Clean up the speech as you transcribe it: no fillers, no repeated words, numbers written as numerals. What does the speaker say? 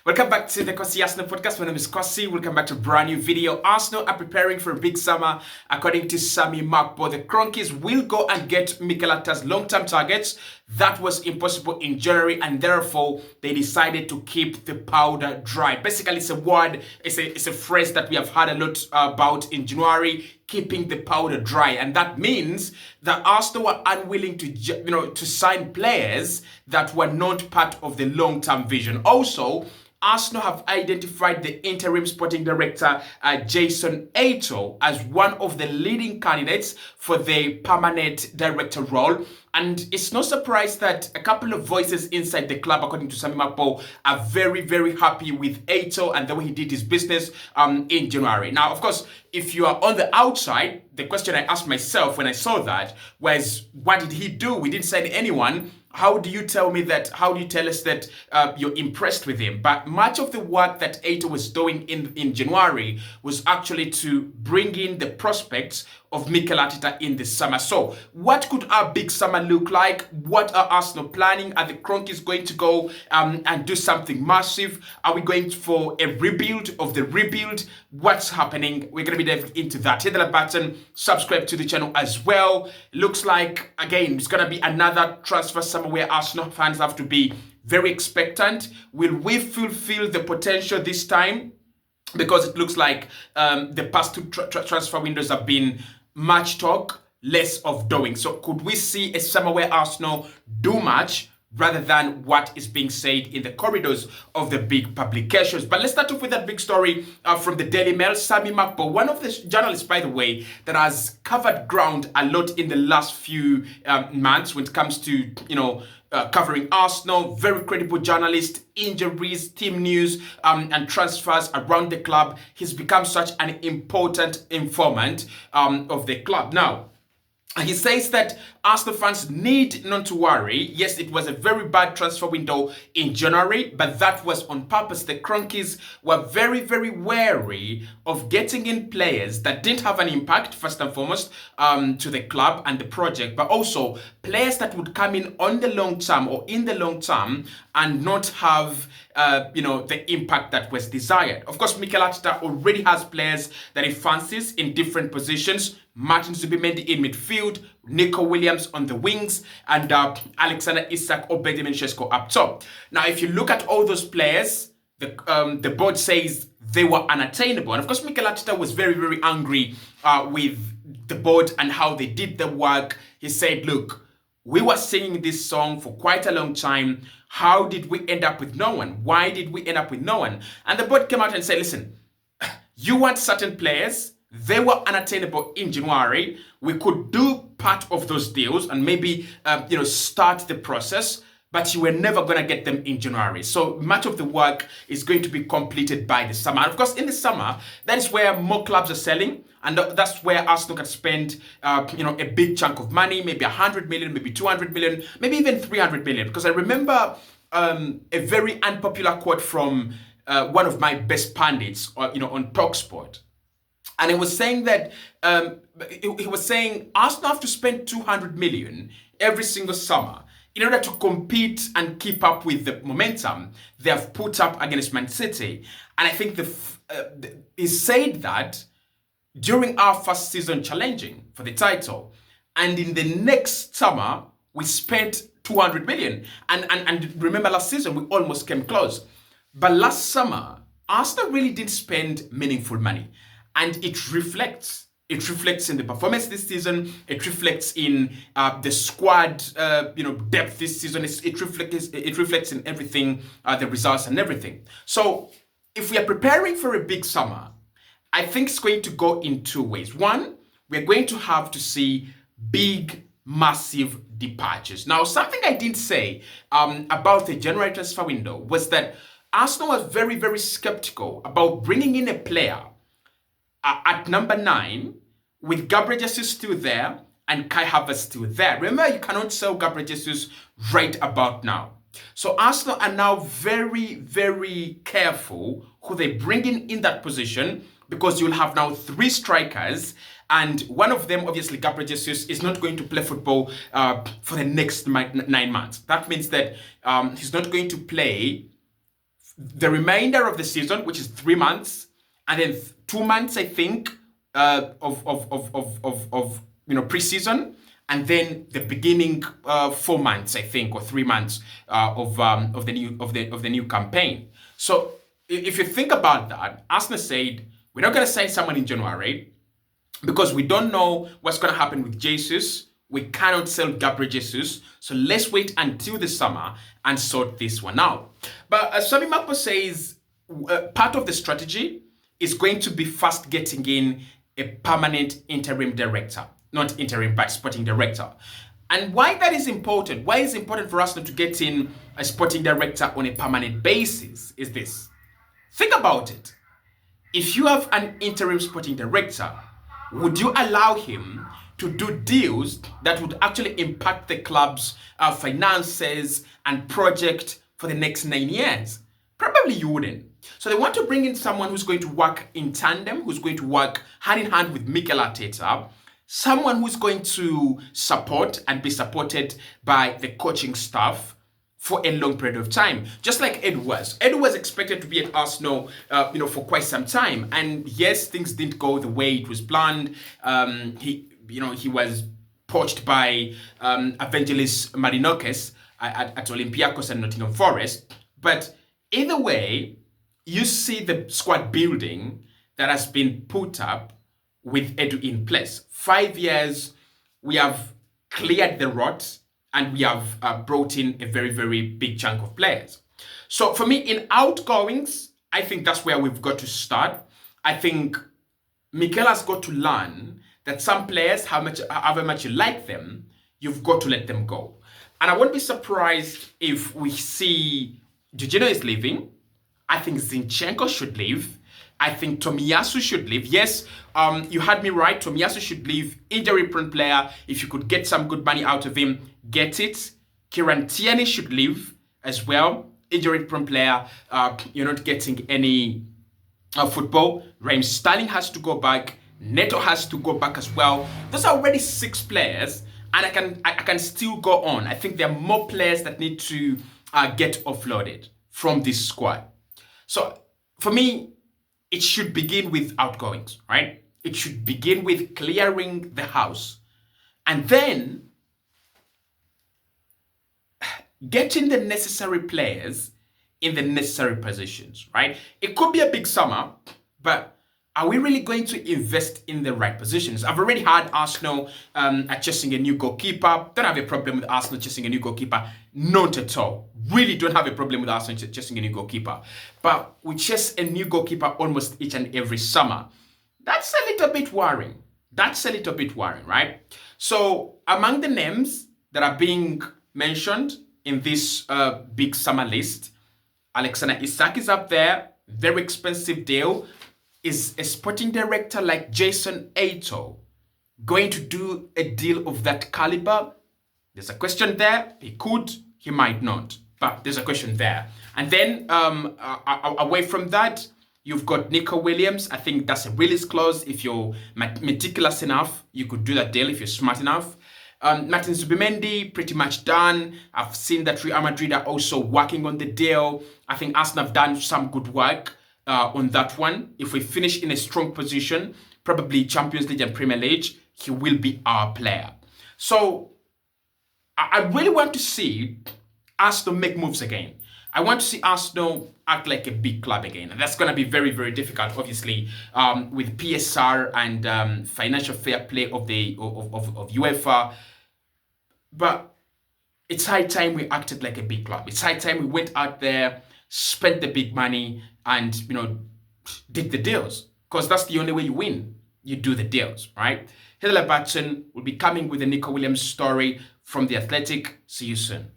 Welcome back to the Kosi Arsenal podcast. My name is Kosi. Welcome back to a brand new video. Arsenal are preparing for a big summer. According to Sami Makbo, the Cronkies will go and get Mikel Arteta's long-term targets. That was impossible in January, and therefore they decided to keep the powder dry. Basically, it's a word, it's a phrase that we have heard a lot about in January. Keeping the powder dry, and that means that Arsenal were unwilling to sign players that were not part of the long-term vision. Also, Arsenal have identified the interim sporting director, Jason Ato, as one of the leading candidates for the permanent director role. And it's no surprise that a couple of voices inside the club, according to Sami Makbo, are very, very happy with Ato and the way he did his business in January. Now, of course, if you are on the outside, the question I asked myself when I saw that was, what did he do? We didn't sign anyone. How do you tell me that? How do you tell us that you're impressed with him? But much of the work that Ato was doing in January was actually to bring in the prospects of Mikel Arteta in the summer. So what could our big summer look like? What are Arsenal planning? Are the Cronkies going to go and do something massive? Are we going for a rebuild of the rebuild? What's happening? We're going to be diving into that. Hit the like button, subscribe to the channel as well. Looks like, again, it's going to be another transfer summer where Arsenal fans have to be very expectant. Will we fulfill the potential this time? Because it looks like the past two transfer windows have been much talk, less of doing. So could we see a summer where Arsenal do much rather than what is being said in the corridors of the big publications? But let's start off with that big story from the Daily Mail. Sami Makbo, one of the journalists, by the way, that has covered ground a lot in the last few months when it comes to, covering Arsenal, very credible journalist, injuries, team news, and transfers around the club. He's become such an important informant of the club. Now, he says that Arsenal fans need not to worry. Yes, it was a very bad transfer window in January, but that was on purpose. The Cronkies were very, very wary of getting in players that didn't have an impact, first and foremost, to the club and the project, but also players that would come in on the long term or in the long term and not have the impact that was desired. Of course, Mikel Arteta already has players that he fancies in different positions. Martin Zubimendi in midfield, Nico Williams on the wings, and Alexander Isak or Benjamin Sesko up top. Now, if you look at all those players, the board says they were unattainable. And of course, Mikel Arteta was very, very angry with the board and how they did the work. He said, look, we were singing this song for quite a long time. How did we end up with no one? Why did we end up with no one? And the board came out and said, listen, you want certain players. They were unattainable in January. We could do part of those deals and maybe, start the process, but you were never going to get them in January. So much of the work is going to be completed by the summer. And of course, in the summer, that is where more clubs are selling. And that's where Arsenal can spend, a big chunk of money, maybe 100 million, maybe 200 million, maybe even 300 million. Because I remember a very unpopular quote from one of my best pundits, on TalkSport. And he was saying that he was saying Arsenal have to spend 200 million every single summer in order to compete and keep up with the momentum they have put up against Man City. And I think he said that during our first season challenging for the title, and in the next summer we spent 200 million. And remember last season we almost came close, but last summer Arsenal really did spend meaningful money. And it reflects in the performance this season. It reflects in the squad, depth this season. It reflects in everything, the results and everything. So if we are preparing for a big summer, I think it's going to go in two ways. One, we're going to have to see big, massive departures. Now, something I didn't say about the January transfer window was that Arsenal was very, very skeptical about bringing in a player at number 9, with Gabriel Jesus still there and Kai Havertz still there. Remember, you cannot sell Gabriel Jesus right about now. So Arsenal are now very, very careful who they bring in that position, because you'll have now 3 strikers, and one of them, obviously Gabriel Jesus, is not going to play football for the next 9 months. That means that he's not going to play the remainder of the season, which is 3 months, and then 2 months, I think, of preseason, and then the beginning 4 months, I think, or 3 months of the new campaign. So if you think about that, Arsenal said we're not going to sign someone in January because we don't know what's going to happen with Jesus. We cannot sell Gabriel Jesus, so let's wait until the summer and sort this one out. But as Sami Makpo says, part of the strategy is going to be first getting in a permanent interim director, not interim, but sporting director. And why that is important, why it's important for us to get in a sporting director on a permanent basis is this. Think about it. If you have an interim sporting director, would you allow him to do deals that would actually impact the club's finances and project for the next 9 years? Probably you wouldn't. So they want to bring in someone who's going to work in tandem, who's going to work hand in hand with Mikel Arteta, someone who's going to support and be supported by the coaching staff for a long period of time, just like Ed was. Ed was expected to be at Arsenal, for quite some time, and yes, things didn't go the way it was planned. He was poached by Evangelis Marinakis at Olympiacos and Nottingham Forest. But either way, you see the squad building that has been put up with Edu in place. 5 years, we have cleared the rot, and we have brought in a very, very big chunk of players. So for me, in outgoings, I think that's where we've got to start. I think Mikel has got to learn that some players, however much you like them, you've got to let them go. And I won't be surprised if we see Jorginho is leaving. I think Zinchenko should leave. I think Tomiyasu should leave. Yes, you had me right. Tomiyasu should leave. Injury-prone player. If you could get some good money out of him, get it. Kieran Tierney should leave as well. Injury-prone player. You're not getting any football. Raheem Sterling has to go back. Neto has to go back as well. Those are already 6 players, and I can still go on. I think there are more players that need to get offloaded from this squad. So for me, it should begin with outgoings, right? It should begin with clearing the house, and then getting the necessary players in the necessary positions, right? It could be a big summer, but are we really going to invest in the right positions? I've already had Arsenal chasing a new goalkeeper. Don't have a problem with Arsenal chasing a new goalkeeper. Not at all. Really don't have a problem with Arsenal chasing a new goalkeeper. But we chase a new goalkeeper almost each and every summer. That's a little bit worrying. Right? So among the names that are being mentioned in this big summer list, Alexander Isak is up there. Very expensive deal. Is a sporting director like Jason Ato going to do a deal of that caliber? There's a question there. He could, he might not, but there's a question there. And then away from that, you've got Nico Williams. I think that's a release clause. If you're meticulous enough, you could do that deal if you're smart enough. Martin Zubimendi, pretty much done. I've seen that Real Madrid are also working on the deal. I think Arsenal have done some good work on that one. If we finish in a strong position, probably Champions League and Premier League, he will be our player. So I really want to see Arsenal make moves again. I want to see Arsenal act like a big club again. And that's going to be very, very difficult, obviously, with PSR and financial fair play of UEFA. But it's high time we acted like a big club. It's high time we went out there, spent the big money, and did the deals, because that's the only way you win. You do the deals, right? Hitler Batson will be coming with the Nico Williams story from The Athletic. See you soon.